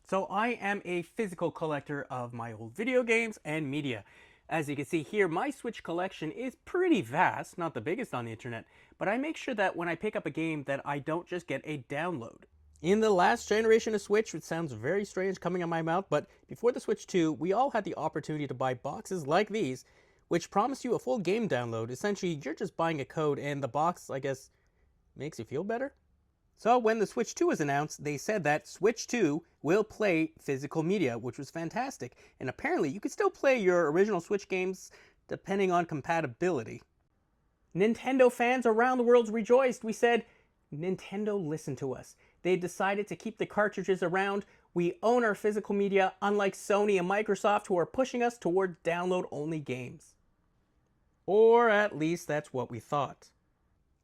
So I am a physical collector of my old video games and media. As you can see here, my Switch collection is pretty vast, not the biggest on the internet, but I make sure that when I pick up a game that I don't just get a download. In the last generation of Switch, which sounds very strange coming out of my mouth, but before the Switch 2, we all had the opportunity to buy boxes like these, which promise you a full game download. Essentially, you're just buying a code and the box, I guess, makes you feel better? So when the Switch 2 was announced, they said that Switch 2 will play physical media, which was fantastic. And apparently you could still play your original Switch games depending on compatibility. Nintendo fans around the world rejoiced. We said, Nintendo listened to us. They decided to keep the cartridges around. We own our physical media, unlike Sony and Microsoft, who are pushing us toward download-only games. Or at least that's what we thought.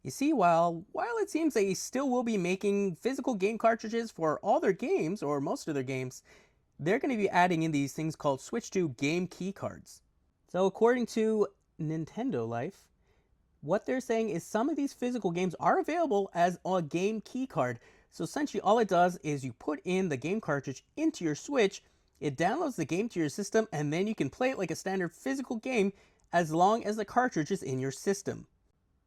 You see, while it seems they still will be making physical game cartridges for all their games, or most of their games, they're going to be adding in these things called Switch 2 game key cards. So according to Nintendo Life, what they're saying is some of these physical games are available as a game key card. So essentially all it does is you put in the game cartridge into your Switch, it downloads the game to your system, and then you can play it like a standard physical game as long as the cartridge is in your system.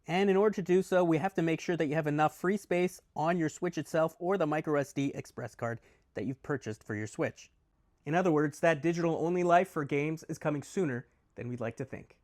And in order to do so, we have to make sure that you have enough free space on your Switch itself or the microSD express card that you've purchased for your Switch. In other words, that digital-only life for games is coming sooner than we'd like to think.